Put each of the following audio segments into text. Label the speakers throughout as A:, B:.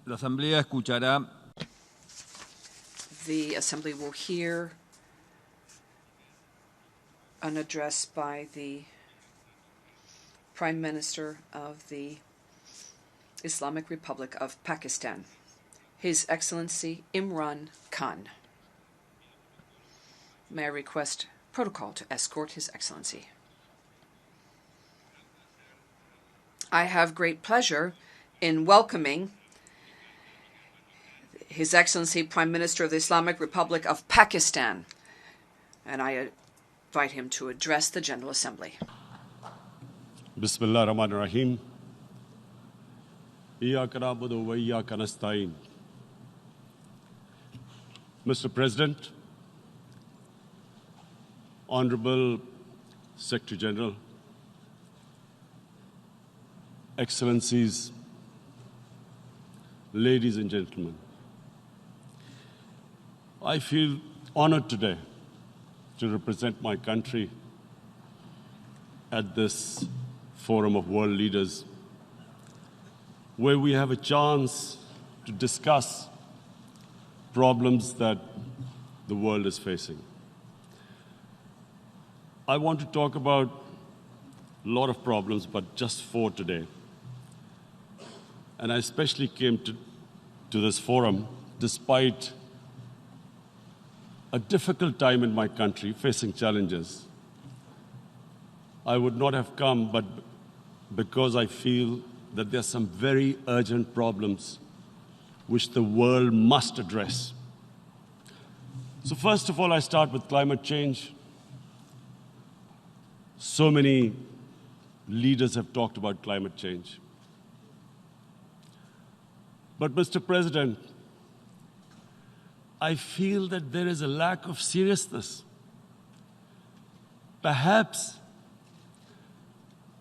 A: La Asamblea escuchará.
B: The Assembly will hear an address by the Prime Minister of the Islamic Republic of Pakistan, His Excellency Imran Khan. May I request protocol to escort His Excellency. I have great pleasure in welcoming His Excellency Prime Minister of the Islamic Republic of Pakistan, and I invite him to address the General Assembly.
C: Bismillah ar-Rahman ar-Rahim. Iyyaka na'budu wa iyyaka nasta'in. Mr. President, Honorable Secretary General, Excellencies, ladies and gentlemen, I feel honored today to represent my country at this forum of world leaders, where we have a chance to discuss problems that the world is facing. I want to talk about a lot of problems, but just 4 today. And I especially came to this forum despite a difficult time in my country, facing challenges. I would not have come, but because I feel that there are some very urgent problems which the world must address. So first of all, I start with climate change. So many leaders have talked about climate change. But Mr. President, I feel that there is a lack of seriousness. Perhaps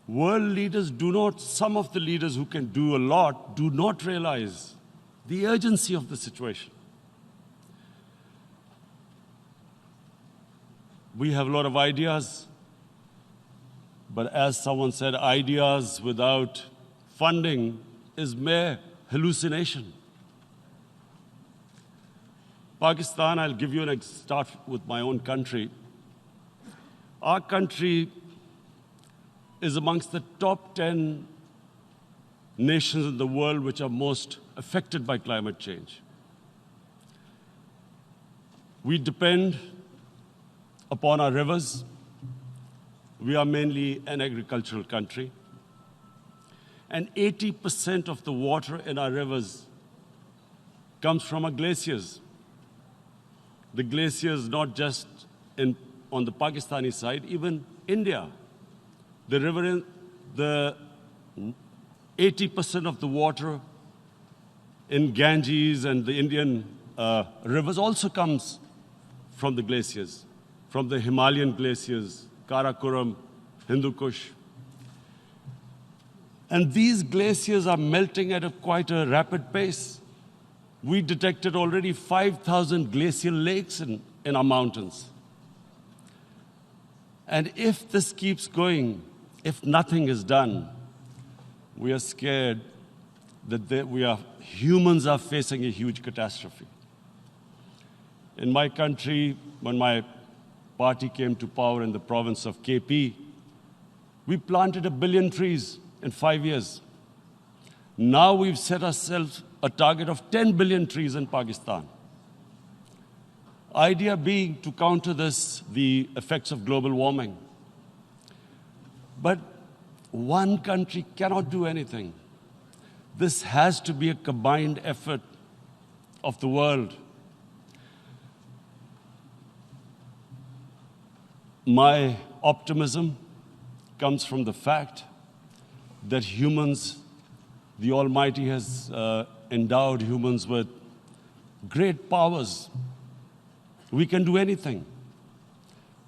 C: world leaders some of the leaders who can do a lot, do not realize the urgency of the situation. We have a lot of ideas, but as someone said, ideas without funding is mere hallucination. Pakistan, I'll give you start with my own country. Our country is amongst the top 10 nations in the world which are most affected by climate change. We depend upon our rivers. We are mainly an agricultural country. And 80% of the water in our rivers comes from our glaciers. The glaciers, not just on the Pakistani side, even India. The 80% of the water in Ganges and the Indian rivers also comes from the glaciers, from the Himalayan glaciers, Karakoram, Hindu Kush. And these glaciers are melting at quite a rapid pace. We detected already 5,000 glacial lakes in our mountains. And if this keeps going, if nothing is done, we are scared that humans are facing a huge catastrophe. In my country, when my party came to power in the province of KP, we planted 1 billion trees in 5 years. Now we've set ourselves a target of 10 billion trees in Pakistan. Idea being to counter the effects of global warming. But one country cannot do anything. This has to be a combined effort of the world. My optimism comes from the fact that humans, the Almighty has endowed humans with great powers. We can do anything,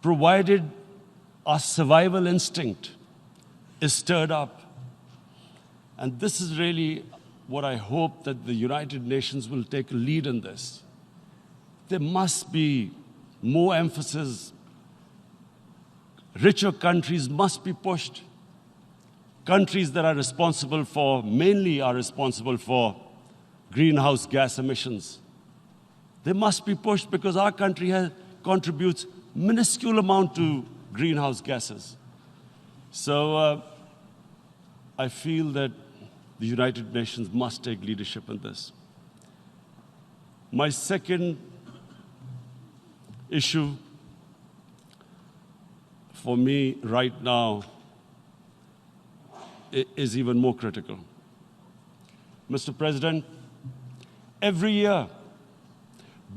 C: provided our survival instinct is stirred up. And this is really what I hope that the United Nations will take a lead in this. There must be more emphasis. Richer countries must be pushed. Countries that are responsible for greenhouse gas emissions. They must be pushed because our country contributes minuscule amount to greenhouse gases. So I feel that the United Nations must take leadership in this. My second issue for me right now is even more critical. Mr. President, every year,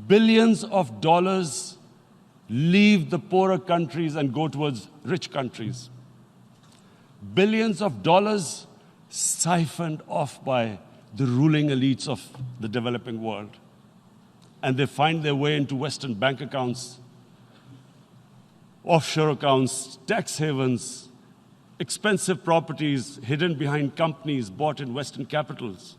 C: billions of dollars leave the poorer countries and go towards rich countries. Billions of dollars siphoned off by the ruling elites of the developing world. And they find their way into Western bank accounts, offshore accounts, tax havens, expensive properties hidden behind companies bought in Western capitals.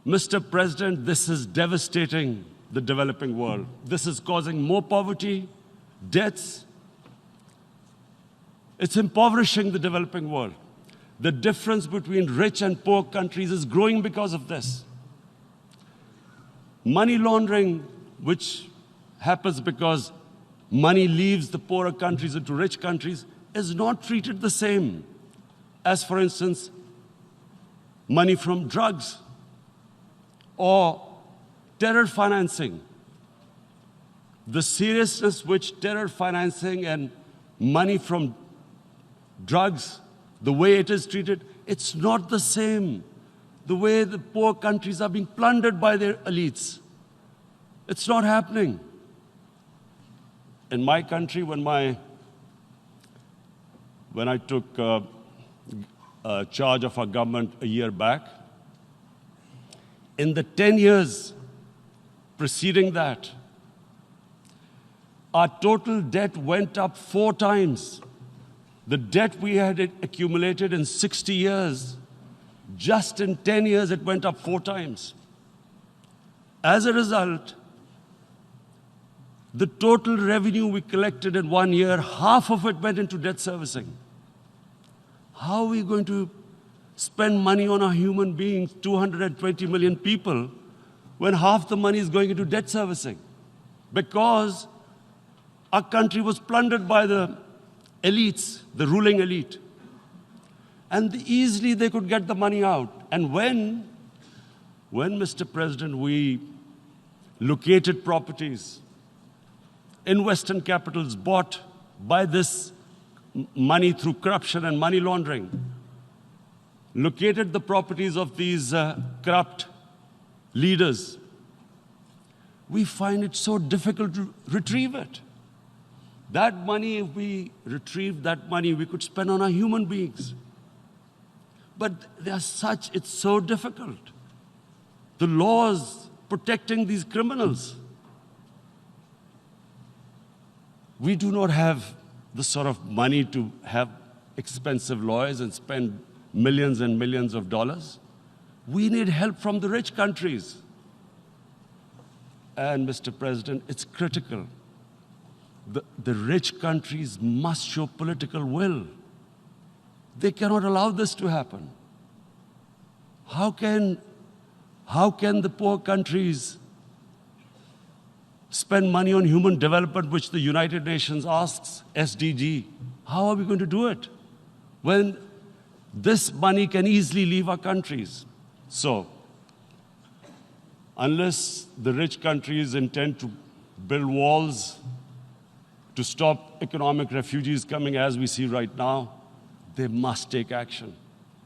C: Mr. President, this is devastating the developing world. This is causing more poverty, debts. It's impoverishing the developing world. The difference between rich and poor countries is growing because of this. Money laundering, which happens because money leaves the poorer countries into rich countries, is not treated the same as, for instance, money from drugs or terror financing. The seriousness which terror financing and money from drugs, the way it is treated, it's not the same. The way the poor countries are being plundered by their elites. It's not happening. In my country, when I took charge of our government a year back, in the 10 years preceding that, our total debt went up 4 times. The debt we had accumulated in 60 years, just in 10 years, it went up 4 times. As a result, the total revenue we collected in 1 year, half of it went into debt servicing. How are we going to spend money on our human beings, 220 million people, when half the money is going into debt servicing? Because our country was plundered by the elites, the ruling elite. And easily they could get the money out. And when, Mr. President, we located properties in Western capitals bought by this money through corruption and money laundering, located the properties of these corrupt leaders, we find it so difficult to retrieve it. That money, if we retrieved that money, we could spend on our human beings. But it's so difficult. The laws protecting these criminals. We do not have the sort of money to have expensive lawyers and spend millions and millions of dollars. We need help from the rich countries. And, Mr. President, it's critical. The rich countries must show political will. They cannot allow this to happen. How can the poor countries spend money on human development, which the United Nations asks, SDG? How are we going to do it when this money can easily leave our countries? So, unless the rich countries intend to build walls to stop economic refugees coming as we see right now, they must take action.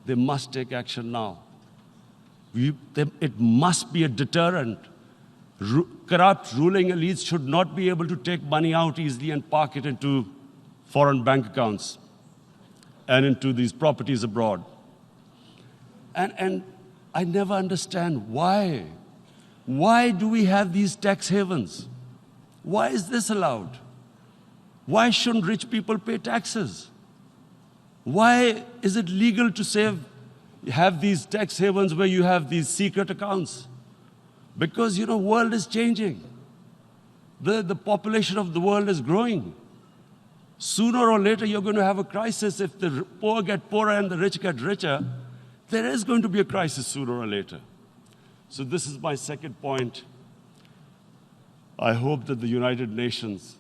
C: They must take action now. It must be a deterrent. Corrupt ruling elites should not be able to take money out easily and park it into foreign bank accounts and into these properties abroad. And I never understand why. Why do we have these tax havens? Why is this allowed? Why shouldn't rich people pay taxes? Why is it legal to have these tax havens where you have these secret accounts? Because, the world is changing. The population of the world is growing. Sooner or later, you're going to have a crisis if the poor get poorer and the rich get richer. There is going to be a crisis sooner or later. So this is my second point. I hope that the United Nations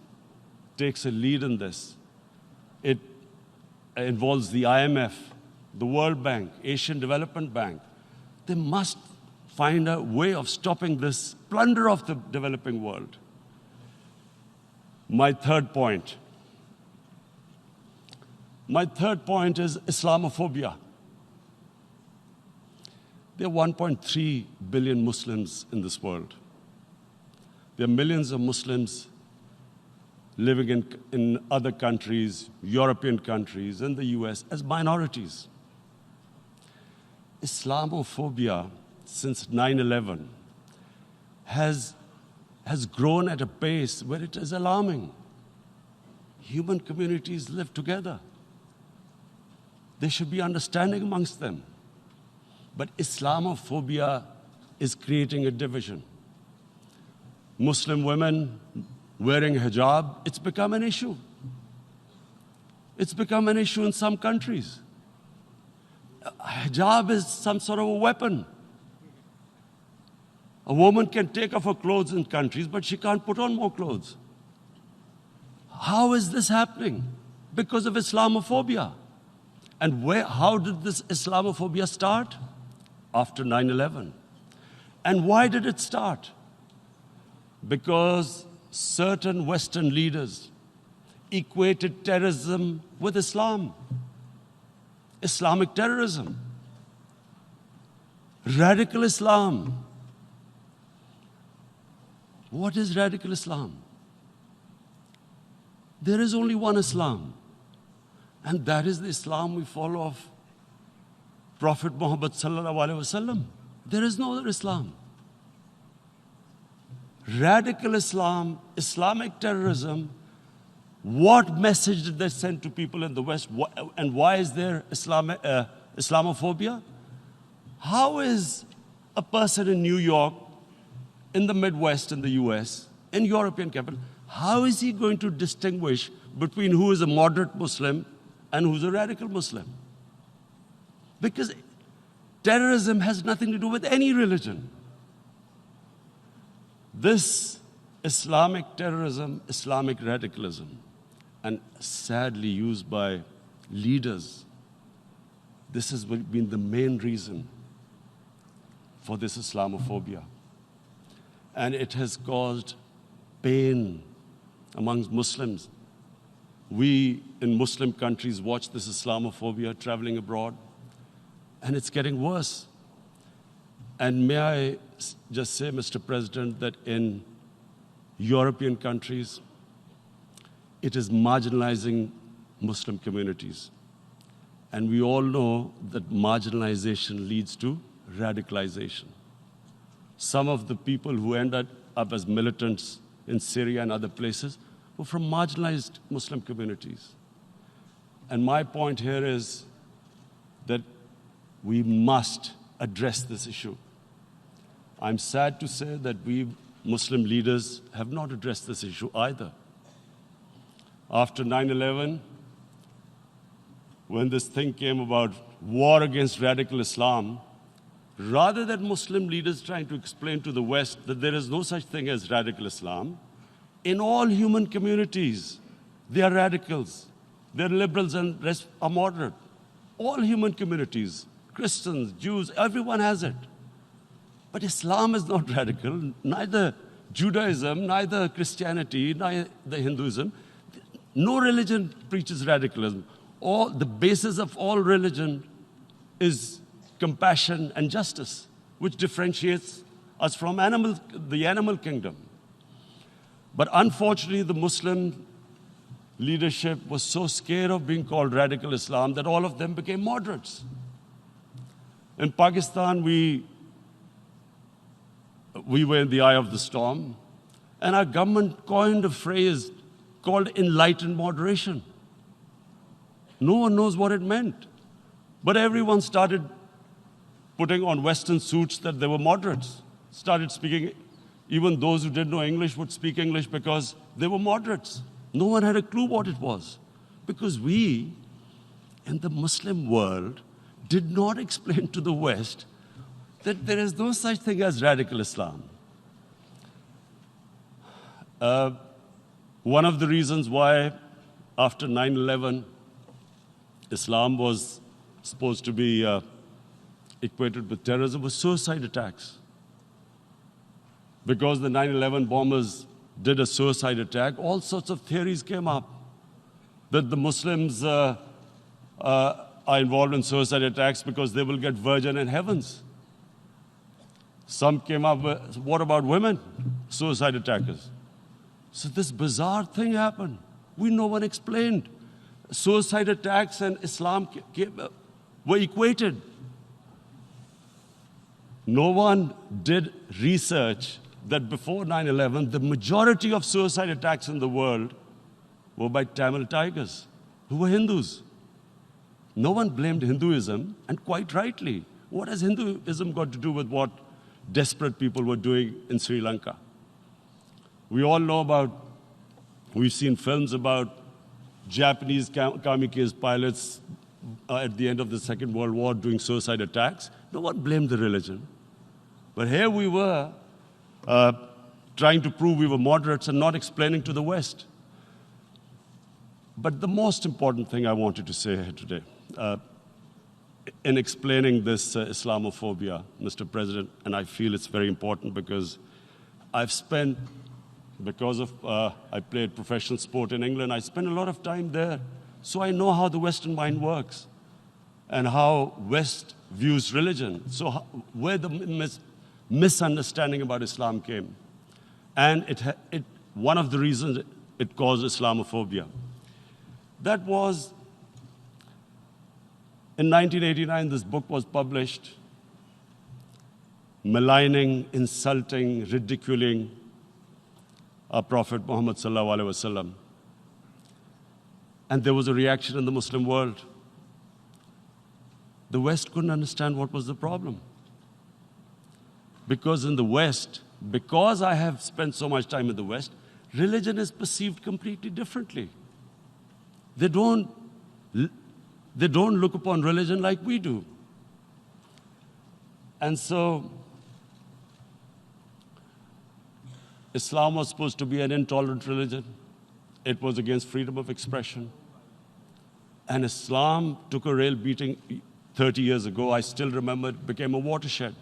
C: takes a lead in this. It involves the IMF, the World Bank, Asian Development Bank. They must find a way of stopping this plunder of the developing world. My third point is Islamophobia. There are 1.3 billion Muslims in this world. There are millions of Muslims living in other countries, European countries, in the US, as minorities. Islamophobia, since 9/11, has grown at a pace where it is alarming. Human communities live together. There should be understanding amongst them. But Islamophobia is creating a division. Muslim women wearing hijab, it's become an issue. It's become an issue in some countries. Hijab is some sort of a weapon. A woman can take off her clothes in countries, but she can't put on more clothes. How is this happening? Because of Islamophobia. And how did this Islamophobia start? After 9/11. And why did it start? Because certain Western leaders equated terrorism with Islam. Islamic terrorism. Radical Islam. What is radical Islam? There is only one Islam. And that is the Islam we follow of Prophet Muhammad sallallahu alaihi wasallam. There is no other Islam. Radical Islam, Islamic terrorism, what message did they send to people in the West? And why is there Islamophobia? How is a person in New York, in the Midwest, in the US, in European capital, how is he going to distinguish between who is a moderate Muslim and who's a radical Muslim? Because terrorism has nothing to do with any religion. This Islamic terrorism, Islamic radicalism, and sadly used by leaders, this has been the main reason for this Islamophobia. And it has caused pain amongst Muslims. We in Muslim countries watch this Islamophobia traveling abroad, and it's getting worse. And may I just say, Mr. President, that in European countries, it is marginalizing Muslim communities. And we all know that marginalization leads to radicalization. Some of the people who ended up as militants in Syria and other places were from marginalized Muslim communities. And my point here is that we must address this issue. I'm sad to say that we Muslim leaders have not addressed this issue either. After 9/11, when this thing came about war against radical Islam, rather than Muslim leaders trying to explain to the West that there is no such thing as radical Islam, in all human communities, they are radicals. They're liberals and rest are moderate. All human communities, Christians, Jews, everyone has it. But Islam is not radical, neither Judaism, neither Christianity, neither Hinduism. No religion preaches radicalism. The basis of all religion is compassion and justice, which differentiates us from the animal kingdom. But unfortunately, the Muslim leadership was so scared of being called radical Islam that all of them became moderates. In Pakistan, we were in the eye of the storm, and our government coined a phrase called enlightened moderation. No one knows what it meant. But everyone started putting on Western suits that they were moderates, started speaking. Even those who didn't know English would speak English because they were moderates. No one had a clue what it was. Because we, in the Muslim world, did not explain to the West that there is no such thing as radical Islam. One of the reasons why after 9/11, Islam was supposed to be equated with terrorism was suicide attacks. Because the 9/11 bombers did a suicide attack, all sorts of theories came up that the Muslims are involved in suicide attacks because they will get virgin in heavens. Some came up with, what about women, suicide attackers? So this bizarre thing happened. No one explained. Suicide attacks and Islam were equated. No one did research that before 9/11, the majority of suicide attacks in the world were by Tamil Tigers, who were Hindus. No one blamed Hinduism, and quite rightly. What has Hinduism got to do with what desperate people were doing in Sri Lanka? We all know we've seen films about Japanese kamikaze pilots at the end of the Second World War doing suicide attacks. No one blamed the religion. But here we were trying to prove we were moderates and not explaining to the West. But the most important thing I wanted to say here today, in explaining this Islamophobia, Mr. President, and I feel it's very important because I played professional sport in England, I spent a lot of time there, so I know how the Western mind works and how West views religion. So where the misunderstanding about Islam came. And one of the reasons it caused Islamophobia. That was, in 1989, this book was published, maligning, insulting, ridiculing our Prophet Muhammad sallallahu alaihi wasallam. And there was a reaction in the Muslim world. The West couldn't understand what was the problem. Because in the West, because I have spent so much time in the West, religion is perceived completely differently. They don't look upon religion like we do. And so, Islam was supposed to be an intolerant religion. It was against freedom of expression. And Islam took a real beating 30 years ago. I still remember it became a watershed.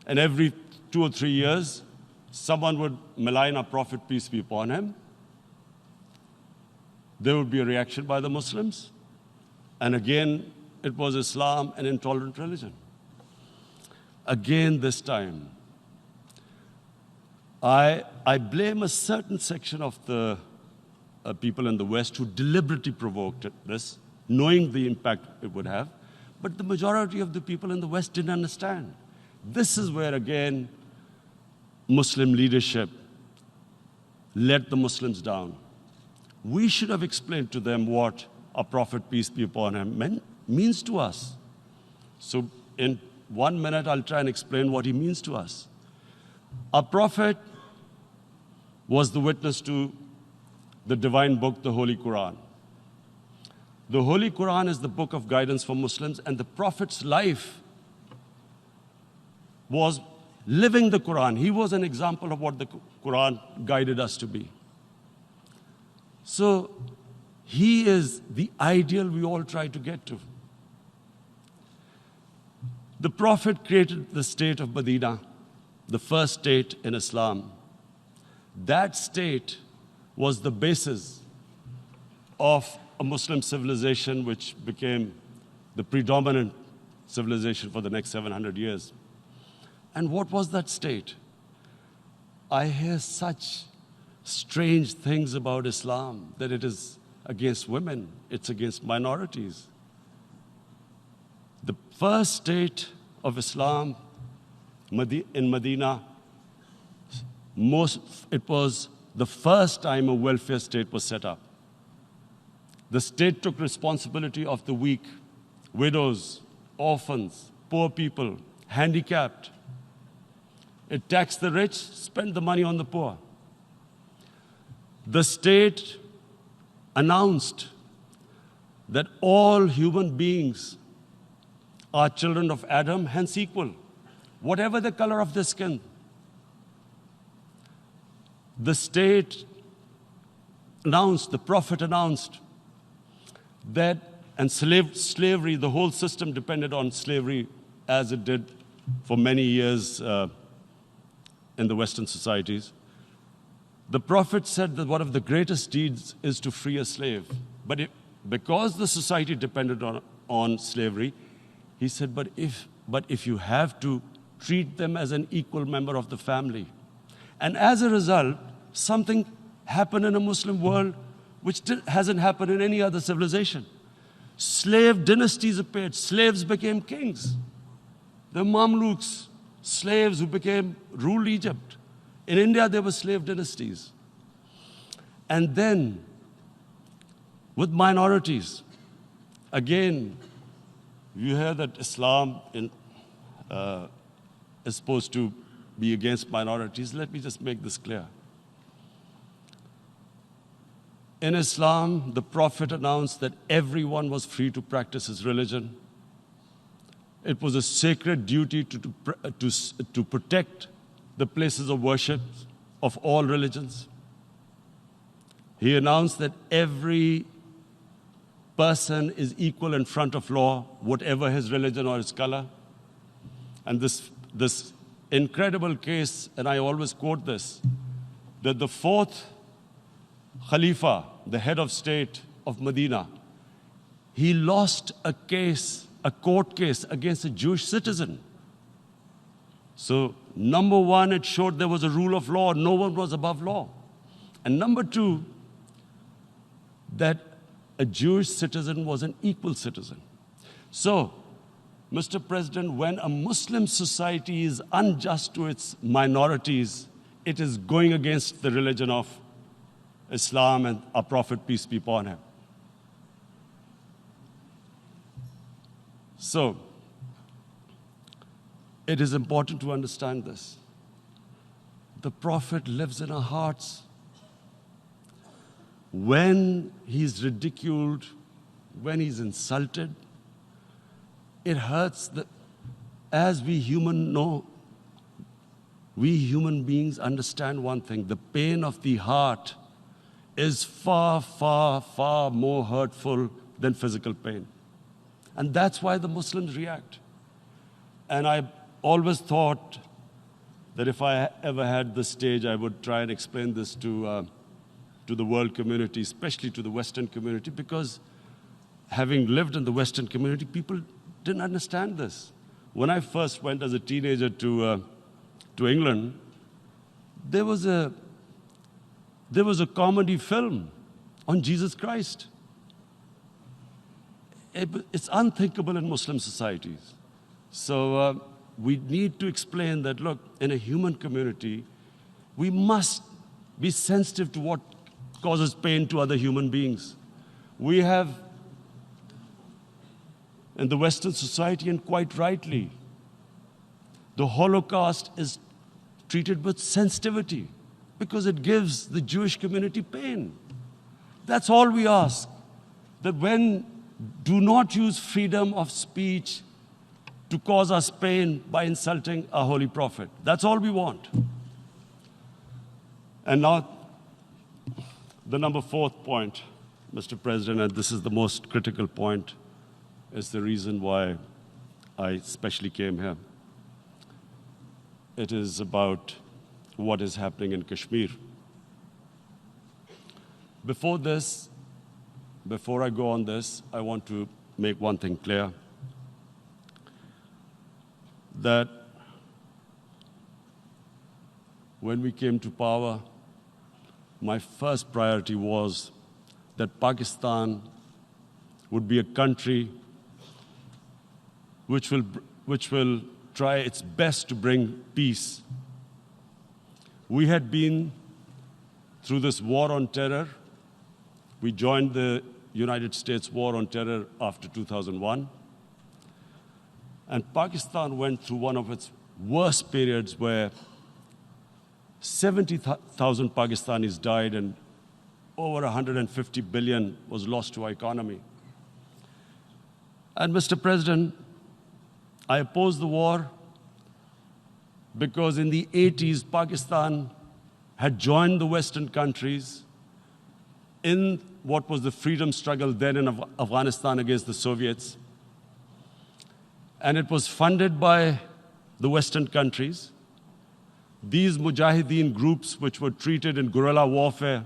C: And every 2 or 3 years, someone would malign our Prophet, peace be upon him. There would be a reaction by the Muslims. And again, it was Islam, an intolerant religion. Again, this time, I blame a certain section of the people in the West who deliberately provoked this, knowing the impact it would have. But the majority of the people in the West didn't understand. This is where, again, Muslim leadership let the Muslims down. We should have explained to them what our Prophet, peace be upon him, means to us. So in 1 minute, I'll try and explain what he means to us. Our Prophet was the witness to the divine book, the Holy Quran. The Holy Quran is the book of guidance for Muslims, and the Prophet's life was living the Quran. He was an example of what the Quran guided us to be. So he is the ideal we all try to get to. The Prophet created the state of Medina, the first state in Islam. That state was the basis of a Muslim civilization which became the predominant civilization for the next 700 years. And what was that state? I hear such strange things about Islam, that it is against women, it's against minorities. The first state of Islam in Medina, it was the first time a welfare state was set up. The state took responsibility of the weak, widows, orphans, poor people, handicapped. It taxed the rich, spent the money on the poor. The state announced that all human beings are children of Adam, hence equal, whatever the color of their skin. The state announced, the Prophet announced that, and slavery, the whole system depended on slavery as it did for many years in the Western societies. The Prophet said that one of the greatest deeds is to free a slave. But because the society depended on slavery, he said, but if you have to, treat them as an equal member of the family. And as a result, something happened in a Muslim world which hasn't happened in any other civilization. Slave dynasties appeared. Slaves became kings. The Mamluks, slaves who ruled Egypt. In India, there were slave dynasties. And then, with minorities, again, you hear that Islam is supposed to be against minorities. Let me just make this clear. In Islam, the Prophet announced that everyone was free to practice his religion. It was a sacred duty to protect the places of worship of all religions. He announced that every person is equal in front of law, whatever his religion or his color. And this incredible case, and I always quote this, that the fourth Khalifa, the head of state of Medina, he lost a court case against a Jewish citizen. So, number one, it showed there was a rule of law, no one was above law. And number two, that a Jewish citizen was an equal citizen. So, Mr. President, when a Muslim society is unjust to its minorities, it is going against the religion of Islam and our Prophet, peace be upon him. So, it is important to understand this. The Prophet lives in our hearts. When he's ridiculed, when he's insulted, it hurts. As we human beings understand one thing, the pain of the heart is far, far, far more hurtful than physical pain. And that's why the Muslims react. And I always thought that if I ever had the stage, I would try and explain this to the world community, especially to the Western community, because having lived in the Western community, people didn't understand this. When I first went as a teenager to England, there was a comedy film on Jesus Christ. It's unthinkable in Muslim societies. So we need to explain that, look, in a human community, we must be sensitive to what causes pain to other human beings. We have, in the Western society, and quite rightly, the Holocaust is treated with sensitivity because it gives the Jewish community pain. That's all we ask. That do not use freedom of speech to cause us pain by insulting our Holy Prophet. That's all we want. And now, the number fourth point, Mr. President, and this is the most critical point, is the reason why I especially came here. It is about what is happening in Kashmir. Before I go on this, I want to make one thing clear, that when we came to power, my first priority was that Pakistan would be a country which will try its best to bring peace. We had been through this war on terror. We joined the United States war on terror after 2001. And Pakistan went through one of its worst periods where 70,000 Pakistanis died and over 150 billion was lost to our economy. And Mr. President, I opposed the war because in the 80s, Pakistan had joined the Western countries in what was the freedom struggle then in Afghanistan against the Soviets. And it was funded by the Western countries. These Mujahideen groups, which were treated in guerrilla warfare,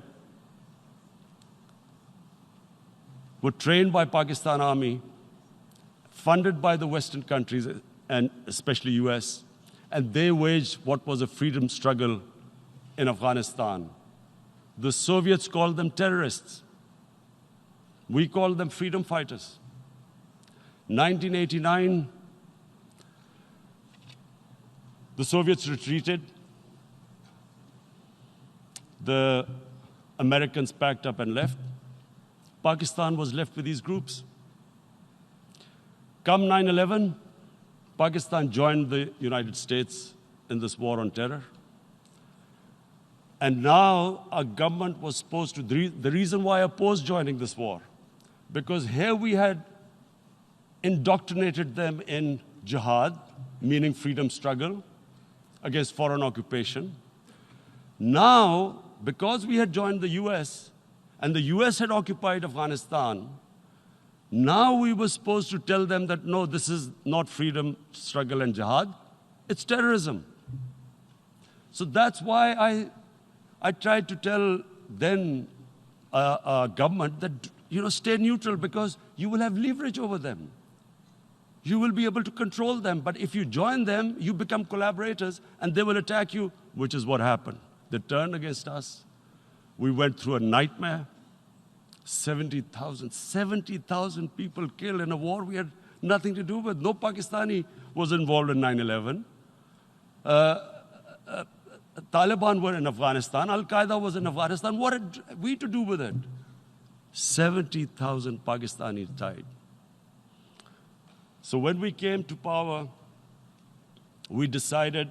C: were trained by Pakistan Army, funded by the Western countries, and especially US, and they waged what was a freedom struggle in Afghanistan. The Soviets called them terrorists. We called them freedom fighters. 1989, the Soviets retreated. The Americans packed up and left. Pakistan was left with these groups. Come 9/11, Pakistan joined the United States in this war on terror. And now our government was supposed to, the reason why I opposed joining this war, because here we had indoctrinated them in jihad, meaning freedom struggle against foreign occupation. Now, because we had joined the US, and the US had occupied Afghanistan, now we were supposed to tell them that, no, this is not freedom struggle and jihad, it's terrorism. So that's why I tried to tell then government that, stay neutral because you will have leverage over them. You will be able to control them. But if you join them, you become collaborators and they will attack you, which is what happened. They turned against us. We went through a nightmare. 70,000 people killed in a war we had nothing to do with. No Pakistani was involved in 9/11. Taliban were in Afghanistan. Al-Qaeda was in Afghanistan. What had we to do with it? 70,000 Pakistanis died. So when we came to power, we decided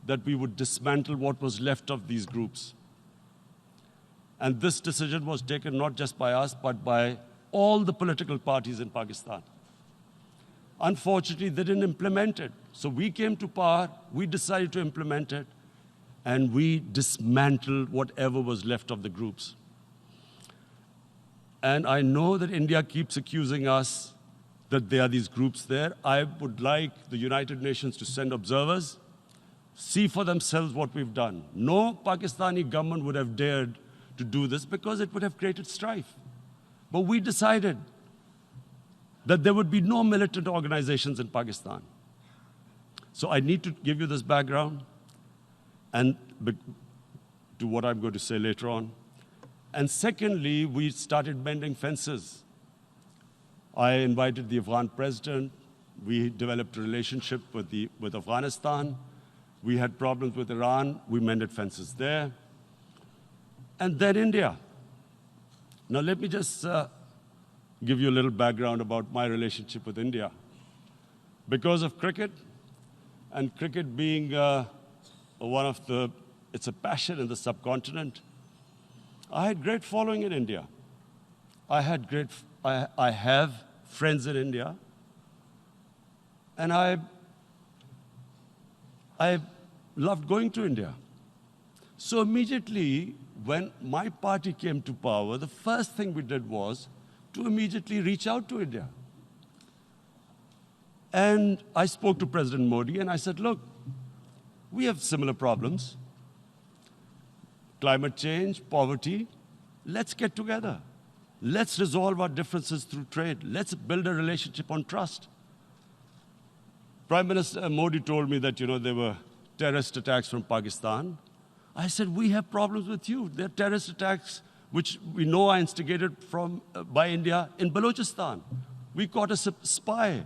C: that we would dismantle what was left of these groups. And this decision was taken not just by us, but by all the political parties in Pakistan. Unfortunately, they didn't implement it. So we came to power, we decided to implement it, and we dismantled whatever was left of the groups. And I know that India keeps accusing us that there are these groups there. I would like the United Nations to send observers, see for themselves what we've done. No Pakistani government would have dared to do this because it would have created strife. But we decided that there would be no militant organizations in Pakistan. So I need to give you this background and to what I'm going to say later on. And secondly, we started mending fences. I invited the Afghan president. We developed a relationship with Afghanistan. We had problems with Iran. We mended fences there. And then India. Now let me just give you a little background about my relationship with India. Because of cricket, and cricket being it's a passion in the subcontinent, I had great following in India. I have friends in India, and I loved going to India. So immediately, when my party came to power, the first thing we did was to immediately reach out to India. And I spoke to President Modi, and I said, look, we have similar problems. Climate change, poverty, let's get together. Let's resolve our differences through trade. Let's build a relationship on trust. Prime Minister Modi told me that, there were terrorist attacks from Pakistan. I said, we have problems with you. There are terrorist attacks which we know are instigated by India in Balochistan. We caught a spy,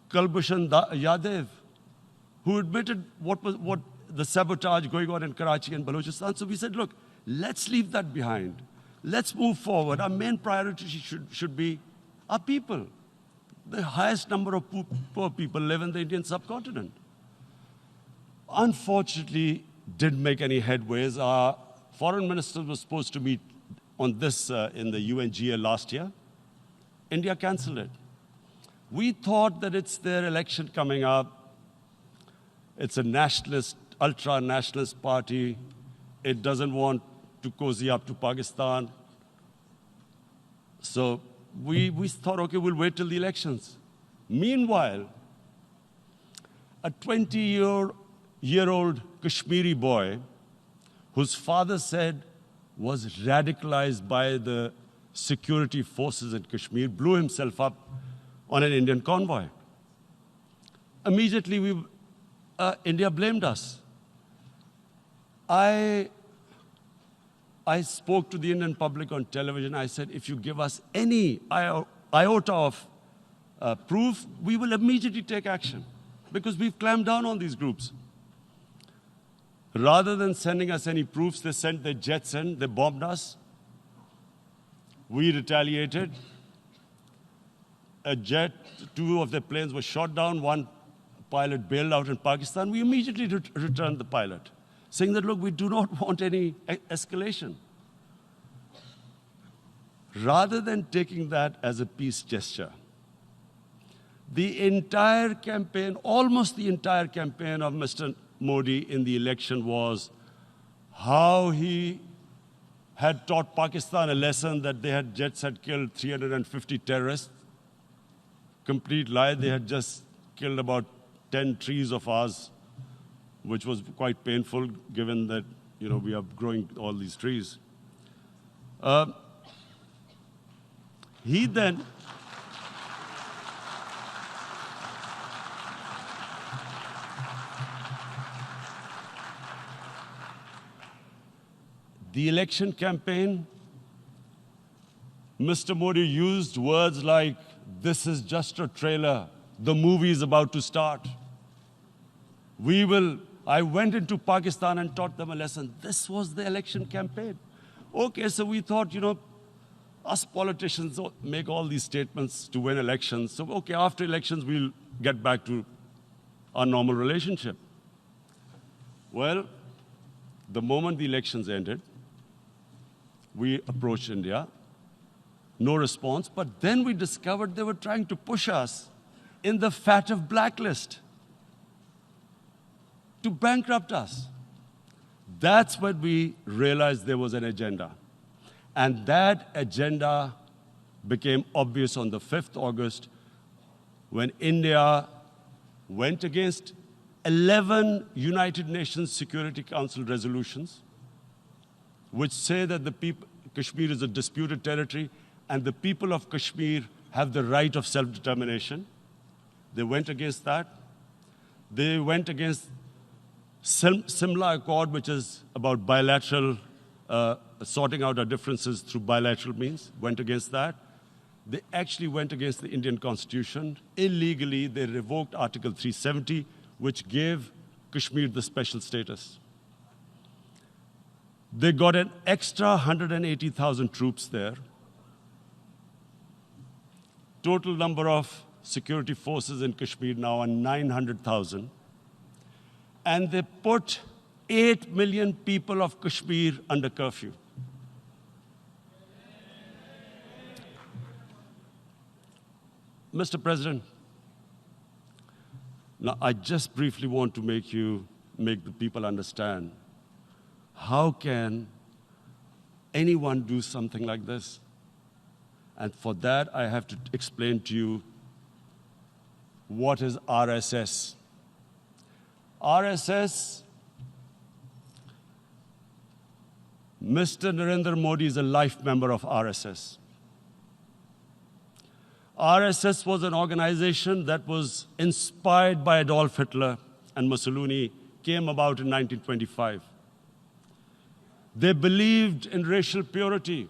C: Kulbhushan Yadav, who admitted what the sabotage going on in Karachi and Balochistan. So we said, look, let's leave that behind. Let's move forward. Our main priority should be our people. The highest number of poor people live in the Indian subcontinent. Unfortunately, didn't make any headways. Our foreign minister was supposed to meet on this in the UNGA last year. India canceled it. We thought that it's their election coming up. It's a nationalist, ultra-nationalist party. It doesn't want to cozy up to Pakistan. So we thought, okay, we'll wait till the elections. Meanwhile, a 20-year-old Kashmiri boy, whose father said was radicalized by the security forces in Kashmir, blew himself up on an Indian convoy. Immediately, India blamed us. I spoke to the Indian public on television. I said, if you give us any iota of proof, we will immediately take action, because we've clamped down on these groups. Rather than sending us any proofs, they sent their jets in, they bombed us. We retaliated. A jet, 2 of their planes were shot down, 1 pilot bailed out in Pakistan. We immediately returned the pilot, saying that, look, we do not want any escalation. Rather than taking that as a peace gesture, the entire campaign, almost the entire campaign of Mr. Modi in the election was how he had taught Pakistan a lesson that jets had killed 350 terrorists. Complete lie. They had just killed about 10 trees of ours, which was quite painful given that, we are growing all these trees. He then the election campaign, Mr. Modi used words like, this is just a trailer, the movie is about to start. I went into Pakistan and taught them a lesson. This was the election campaign. Okay, so we thought, us politicians make all these statements to win elections. So, okay, after elections, we'll get back to our normal relationship. Well, the moment the elections ended, we approached India. No response, but then we discovered they were trying to push us in the FATF blacklist to bankrupt us. That's when we realized there was an agenda. And that agenda became obvious on the 5th August when India went against 11 United Nations Security Council resolutions, which say that Kashmir is a disputed territory and the people of Kashmir have the right of self-determination. They went against that. They went against Simla Accord, which is about bilateral, sorting out our differences through bilateral means, went against that. They actually went against the Indian Constitution. Illegally, they revoked Article 370, which gave Kashmir the special status. They got an extra 180,000 troops there. Total number of security forces in Kashmir now are 900,000. And they put 8 million people of Kashmir under curfew. Mr. President, now I just briefly want to make the people understand, how can anyone do something like this? And for that, I have to explain to you what is RSS. RSS, Mr. Narendra Modi is a life member of RSS. RSS was an organization that was inspired by Adolf Hitler and Mussolini, came about in 1925. They believed in racial purity,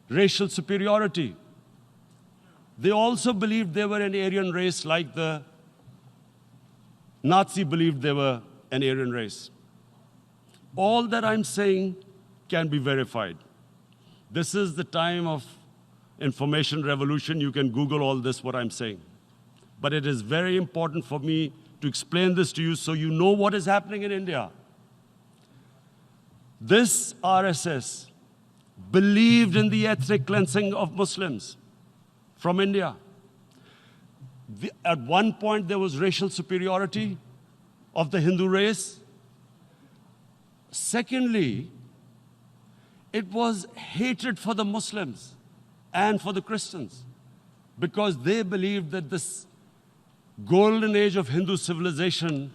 C: racial superiority. They also believed they were an Aryan race like the Nazi believed they were an Aryan race. All that I'm saying can be verified. This is the time of information revolution. You can Google all this, what I'm saying. But it is very important for me to explain this to you so you know what is happening in India. This RSS believed in the ethnic cleansing of Muslims from India. At one point, there was racial superiority of the Hindu race. Secondly, it was hatred for the Muslims and for the Christians, because they believed that this golden age of Hindu civilization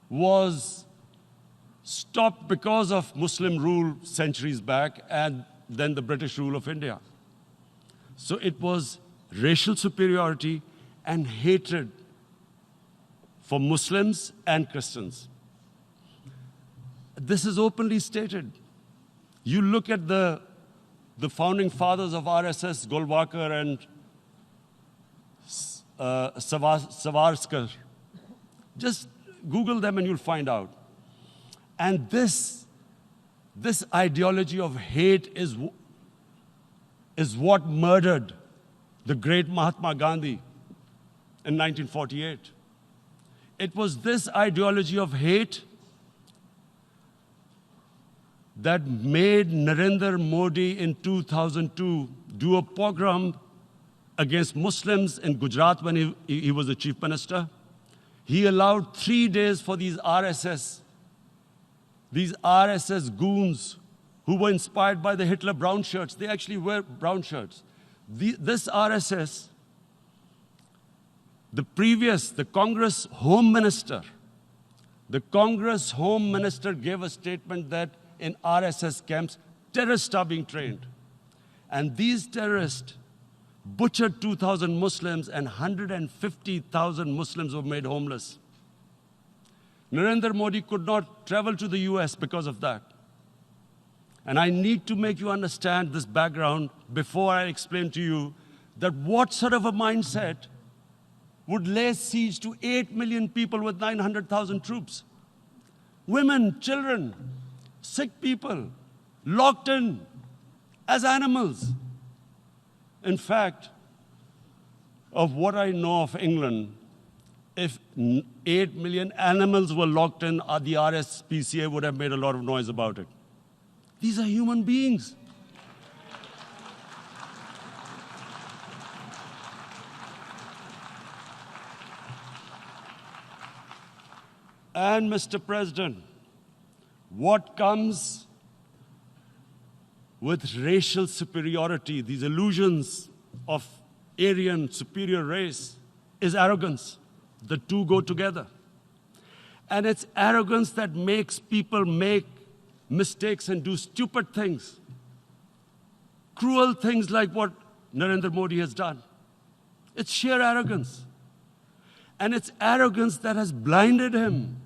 C: was stopped because of Muslim rule centuries back and then the British rule of India. So it was racial superiority and hatred for Muslims and Christians. This is openly stated. You look at the founding fathers of RSS, Golwalkar and Savarkar. Just Google them and you'll find out. And this ideology of hate is what murdered the great Mahatma Gandhi in 1948. It was this ideology of hate that made Narendra Modi in 2002 do a pogrom against Muslims in Gujarat when he was the chief minister. He allowed 3 days for these RSS goons who were inspired by the Hitler brown shirts. They actually wear brown shirts. This RSS, the Congress Home Minister gave a statement that in RSS camps, terrorists are being trained. And these terrorists butchered 2,000 Muslims and 150,000 Muslims were made homeless. Narendra Modi could not travel to the US because of that. And I need to make you understand this background before I explain to you that what sort of a mindset would lay siege to 8 million people with 900,000 troops. Women, children, sick people, locked in as animals. In fact, of what I know of England, if 8 million animals were locked in, the RSPCA would have made a lot of noise about it. These are human beings. And Mr. President, what comes with racial superiority, these illusions of Aryan superior race, is arrogance. The two go together. And it's arrogance that makes people make mistakes and do stupid things. Cruel things like what Narendra Modi has done. It's sheer arrogance. And it's arrogance that has blinded him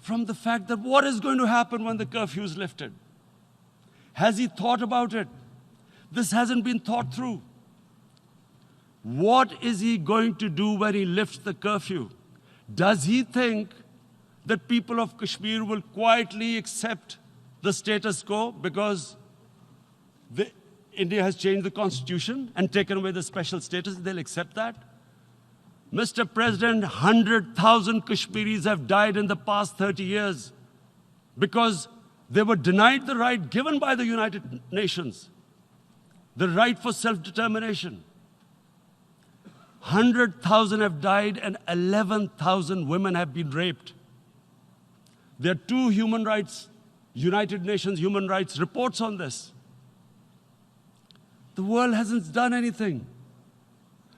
C: from the fact that what is going to happen when the curfew is lifted? Has he thought about it? This hasn't been thought through. What is he going to do when he lifts the curfew? Does he think that people of Kashmir will quietly accept the status quo because India has changed the constitution and taken away the special status? They'll accept that? Mr. President, 100,000 Kashmiris have died in the past 30 years because they were denied the right given by the United Nations, the right for self-determination. 100,000 have died and 11,000 women have been raped. There are 2 United Nations human rights reports on this. The world hasn't done anything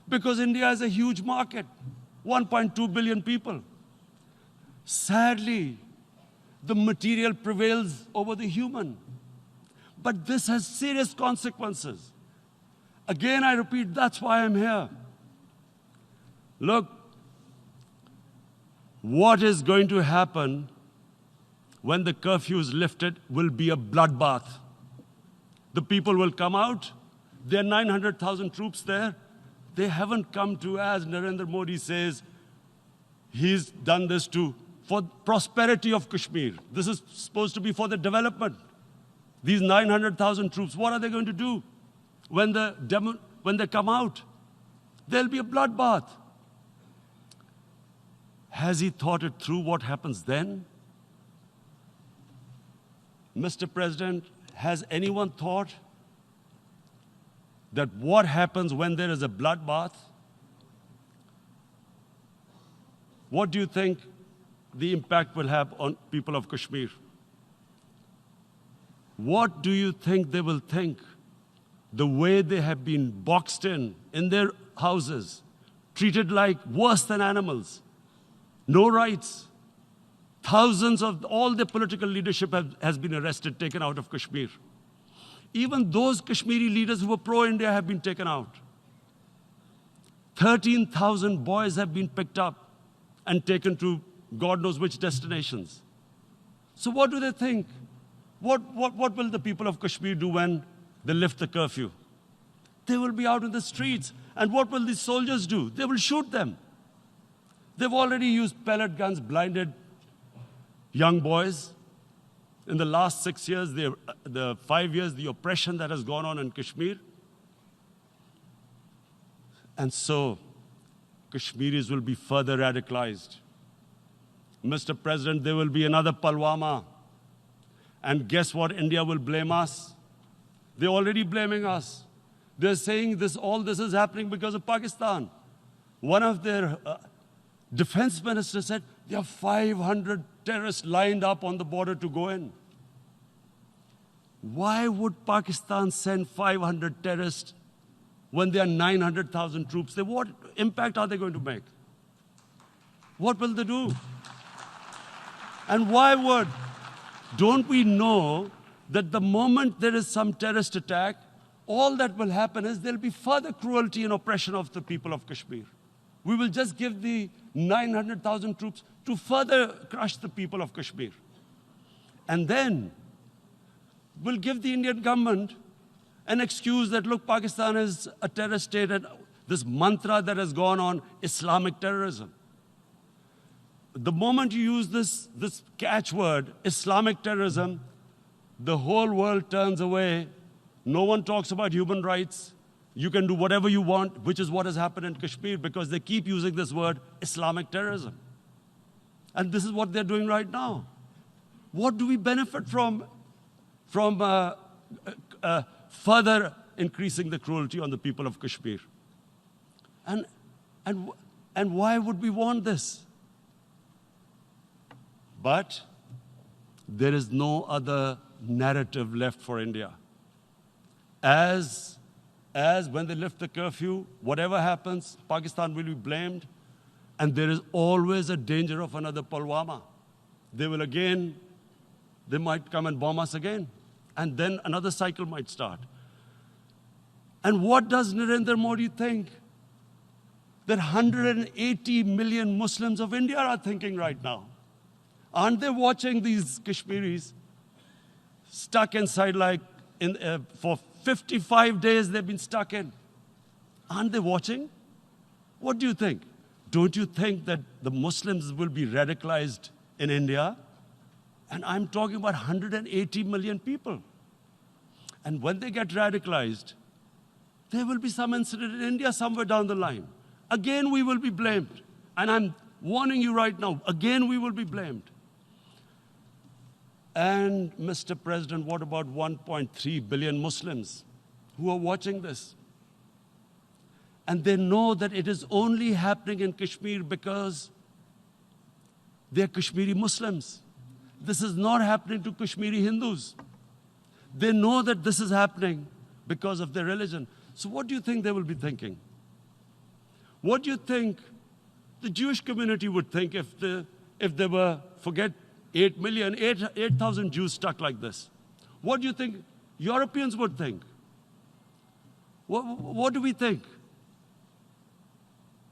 C: because India is a huge market, 1.2 billion people. Sadly, the material prevails over the human. But this has serious consequences. Again, I repeat, that's why I'm here. Look, what is going to happen when the curfew is lifted will be a bloodbath. The people will come out. There are 900,000 troops there. They haven't come to, as Narendra Modi says, he's done this for prosperity of Kashmir. This is supposed to be for the development. These 900,000 troops, what are they going to do when they come out? There'll be a bloodbath. Has he thought it through what happens then? Mr. President, has anyone thought that what happens when there is a bloodbath? What do you think the impact will have on people of Kashmir? What do you think they will think? The way they have been boxed in their houses, treated like worse than animals, no rights. Thousands of all the political leadership has been arrested, taken out of Kashmir. Even those Kashmiri leaders who were pro-India have been taken out. 13,000 boys have been picked up and taken to God knows which destinations. So what do they think? What will the people of Kashmir do when they lift the curfew? They will be out in the streets. And what will these soldiers do? They will shoot them. They've already used pellet guns, blinded young boys. In the last 6 years, the 5 years, the oppression that has gone on in Kashmir. And so, Kashmiris will be further radicalized. Mr. President, there will be another Pulwama. And guess what? India will blame us. They're already blaming us. They're saying all this is happening because of Pakistan. One of their defense ministers said, there are 500 terrorists lined up on the border to go in. Why would Pakistan send 500 terrorists when there are 900,000 troops? What impact are they going to make? What will they do? And why would? Don't we know that the moment there is some terrorist attack, all that will happen is there'll be further cruelty and oppression of the people of Kashmir. We will just give the 900,000 troops to further crush the people of Kashmir. And then we'll give the Indian government an excuse that, look, Pakistan is a terrorist state, and this mantra that has gone on, Islamic terrorism. The moment you use this catchword, Islamic terrorism, the whole world turns away. No one talks about human rights. You can do whatever you want, which is what has happened in Kashmir, because they keep using this word, Islamic terrorism. And this is what they're doing right now. What do we benefit from further increasing the cruelty on the people of Kashmir? And why would we want this? But there is no other narrative left for India. As when they lift the curfew, whatever happens, Pakistan will be blamed, and there is always a danger of another Pulwama. They might come and bomb us again, and then another cycle might start. And what does Narendra Modi think? That 180 million Muslims of India are thinking right now. Aren't they watching these Kashmiris stuck inside for 55 days they've been stuck in? Aren't they watching? What do you think? Don't you think that the Muslims will be radicalized in India? And I'm talking about 180 million people. And when they get radicalized, there will be some incident in India somewhere down the line. Again, we will be blamed. And I'm warning you right now, again, we will be blamed. And, Mr. President, what about 1.3 billion Muslims who are watching this? And they know that it is only happening in Kashmir because they're Kashmiri Muslims. This is not happening to Kashmiri Hindus. They know that this is happening because of their religion. So what do you think they will be thinking? What do you think the Jewish community would think if they were, forget 8,000 Jews stuck like this? What do you think Europeans would think? What do we think?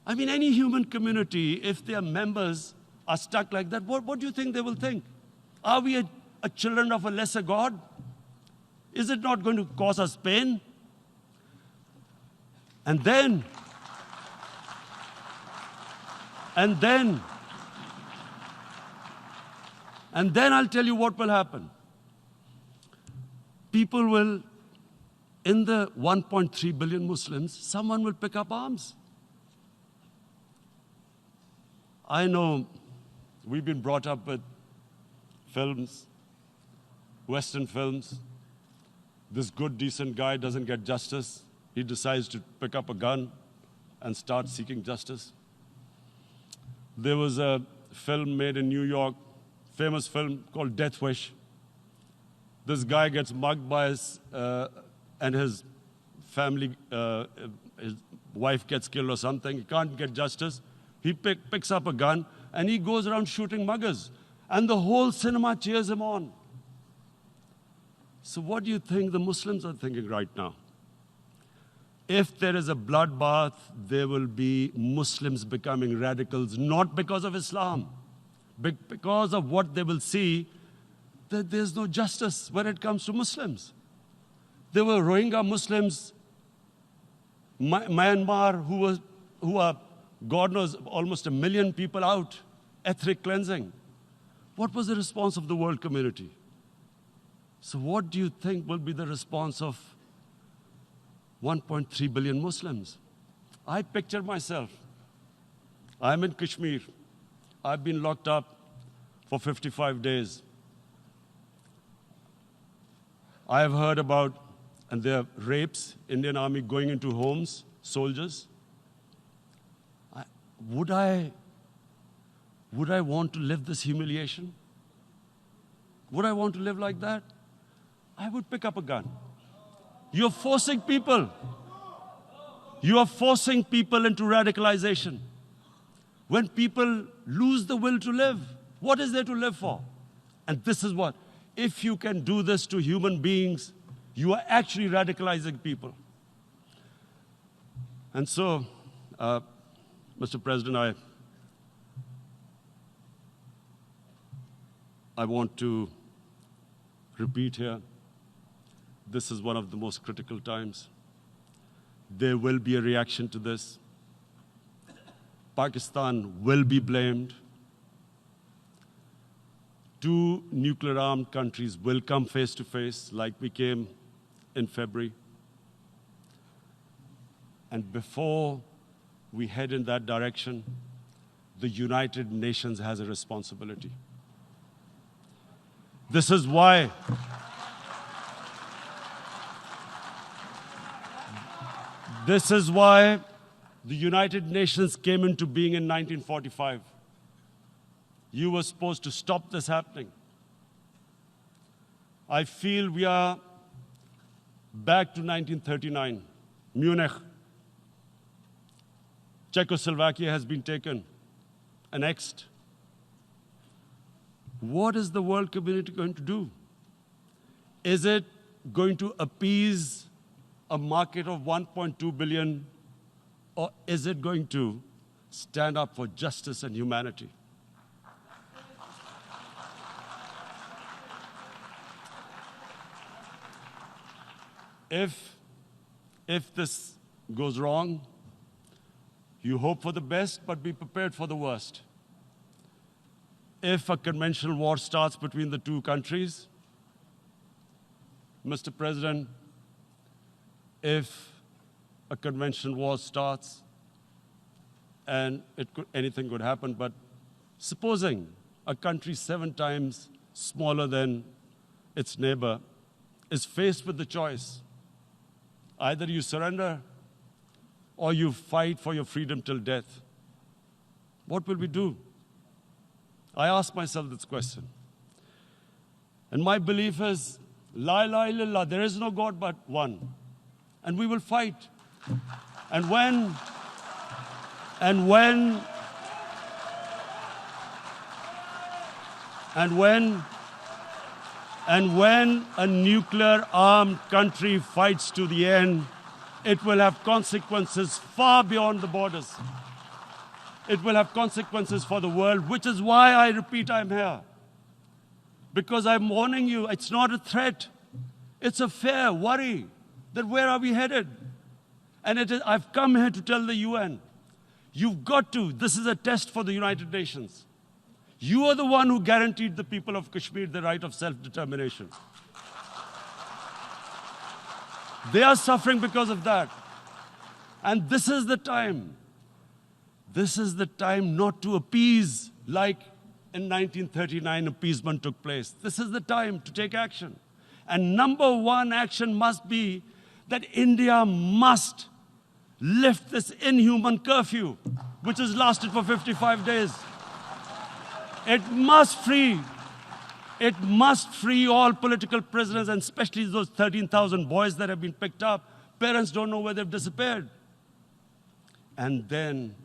C: I mean, any human community, if their members are stuck like that, what do you think they will think? Are we a children of a lesser God? Is it not going to cause us pain? And then I'll tell you what will happen. People will, in the 1.3 billion Muslims, someone will pick up arms. I know we've been brought up with films, Western films. This good, decent guy doesn't get justice. he decides to pick up a gun and start seeking justice. There was a film made in New York, famous film called Death Wish. This guy gets mugged by and his family, his wife gets killed or something. He can't get justice. He picks up a gun and he goes around shooting muggers. And the whole cinema cheers him on. So what do you think the Muslims are thinking right now? If there is a bloodbath, there will be Muslims becoming radicals, not because of Islam, but because of what they will see, that there's no justice when it comes to Muslims. There were Rohingya Muslims, Myanmar, who are, God knows, almost 1 million people out, ethnic cleansing. What was the response of the world community? So what do you think will be the response of 1.3 billion Muslims? I picture myself. I'm in Kashmir. I've been locked up for 55 days. I have heard about, and there are rapes, Indian Army going into homes, soldiers. Would I want to live this humiliation? Would I want to live like that? I would pick up a gun. You're forcing people. You are forcing people into radicalization. When people lose the will to live, what is there to live for? And this is what, if you can do this to human beings, you are actually radicalizing people. And so, Mr. President, I want to repeat here, this is one of the most critical times. There will be a reaction to this. Pakistan will be blamed. 2 nuclear-armed countries will come face to face like we came in February. And before we head in that direction, the United Nations has a responsibility. This is why the United Nations came into being in 1945. You were supposed to stop this happening. I feel we are back to 1939, Munich. Czechoslovakia has been taken, annexed. What is the world community going to do? Is it going to appease a market of 1.2 billion, or is it going to stand up for justice and humanity? If this goes wrong, you hope for the best, but be prepared for the worst. If a conventional war starts between the 2 countries, Mr. President, if a conventional war starts, and anything could happen, but supposing a country 7 times smaller than its neighbor is faced with the choice, either you surrender or you fight for your freedom till death, what will we do? I ask myself this question. And my belief is, La ilaha illallah, there is no God but one. And we will fight. And when a nuclear-armed country fights to the end, it will have consequences far beyond the borders. It will have consequences for the world, which is why I repeat I'm here. Because I'm warning you, it's not a threat. It's a fair worry that where are we headed? And I've come here to tell the UN, you've got to, this is a test for the United Nations. You are the one who guaranteed the people of Kashmir the right of self-determination. They are suffering because of that. And this is the time. This is the time not to appease like in 1939 appeasement took place. This is the time to take action. And number 1 action must be that India must lift this inhuman curfew, which has lasted for 55 days. It must free all political prisoners, and especially those 13,000 boys that have been picked up. Parents don't know where they've disappeared. And then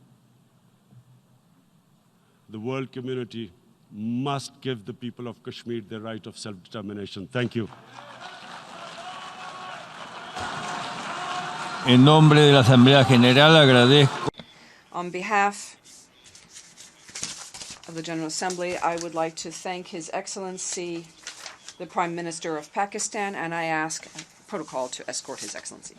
C: the world community must give the people of Kashmir the right of self-determination. Thank you.
A: En nombre de la Asamblea General agradezco.
B: On behalf of the General Assembly, I would like to thank His Excellency, the Prime Minister of Pakistan, and I ask protocol to escort His Excellency.